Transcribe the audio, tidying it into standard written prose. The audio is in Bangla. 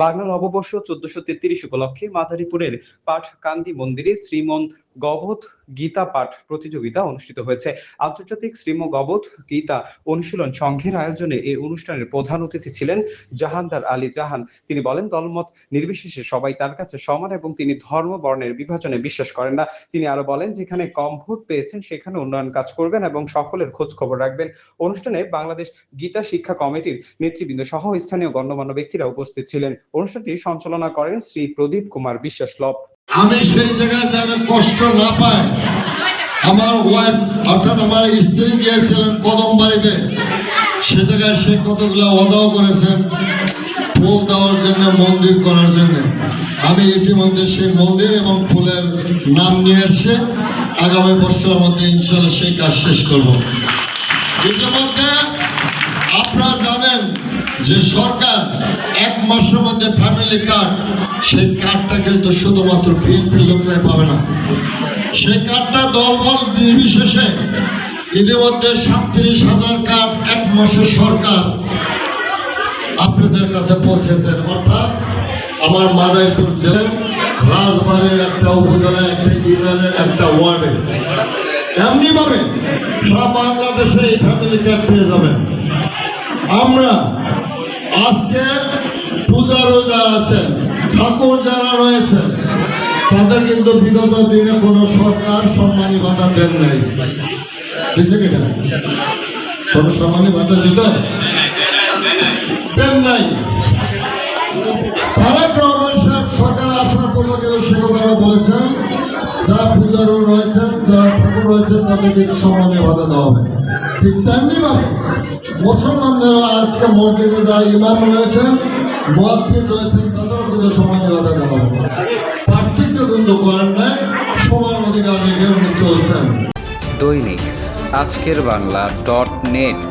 বাংলা নববর্ষ ১৪৩৩ উপলক্ষে মাদারীপুরের পাটকান্দি মন্দিরে শ্রীমন গবধ গীতা পাঠ প্রতিযোগিতা অনুষ্ঠিত হয়েছে। আন্তর্জাতিক শ্রীমগবধ গীতা অনুশীলন সংঘের আয়োজনে এই অনুষ্ঠানের প্রধান অতিথি ছিলেন জাহানদার আলী জাহান। তিনি বলেন, দলমত নির্বিশেষে সবাই তার কাছে সমান এবং তিনি ধর্ম বর্ণের বিভাজনে বিশ্বাস করেন না। তিনি আরো বলেন, যেখানে কম ভোট পেয়েছেন সেখানে উন্নয়ন কাজ করবেন এবং সকলের খোঁজ খবর রাখবেন। অনুষ্ঠানে বাংলাদেশ গীতা শিক্ষা কমিটির নেতৃবৃন্দ সহ স্থানীয় গণ্যমান্য ব্যক্তিরা উপস্থিত ছিলেন। অনুষ্ঠানটি সঞ্চালনা করেন শ্রী প্রদীপ কুমার বিশ্বাস লব। আমি সেই জায়গায় যেন কষ্ট না পাই, আমার ওয়াইফ অর্থাৎ আমার স্ত্রী গিয়েছিলেন কদম বাড়িতে, সে জায়গায় সে কতগুলো ওয়াদাও করেছেন ফুল দেওয়ার জন্য, মন্দির করার জন্য। আমি ইতিমধ্যে সেই মন্দির এবং ফুলের নাম নিয়ে এসে আগামী বছরের মধ্যে ইনশাআল্লাহ সেই কাজ শেষ করব। ইতিমধ্যে আপনারা জানেন যে সরকার 1 মাসের মধ্যে ফ্যামিলি কার্ড, সেই কার্ডটা কিন্তু শুধুমাত্র বিএনপির লোকরাই পাবে না। সেই কার্ডটা দলবল নির্বিশেষে ইতিমধ্যে 37,000 কার্ড 1 মাসে সরকার আপনাদের কাছে পৌঁছেছেন। অর্থাৎ আমার মাদারীপুর জেলার রাজবাড়ির একটা উপজেলা, একটা ইউনিয়নের একটা ওয়ার্ডে এমনি ভাবে সারা বাংলাদেশে এই ফ্যামিলি কার্ড পেয়ে যাবেন। আমরা আজকে পূজারও যারা আছেন, ঠাকুর যারা রয়েছেন, তাদের কিন্তু বিগত দিনে কোনো সরকার সম্মানী ভাতা দেন নাই, দিছে কিনা? কোন সম্মানী ভাতা দিত দেন নাই। তারেক রহমান সাহেব সরকার আসার পূর্বে কিন্তু সে কথা বলেছেন, যারা পূজারও রয়েছেন, যারা ঠাকুর রয়েছেন, তাদের কিন্তু সম্মানী ভাতা দেওয়া হবে। ঠিক তেমনি ভাবে মুসলমানদেরও আজকে মসজিদে যারা ইমাম রয়েছেন, মুয়াজ্জিন রয়েছেন, তাদেরও কিন্তু সমান ভাতা দেওয়া হবে। পার্থক্য কিন্তু করেন নাই, সমান অধিকার রেখে উনি চলছেন। দৈনিক আজকের বাংলা .net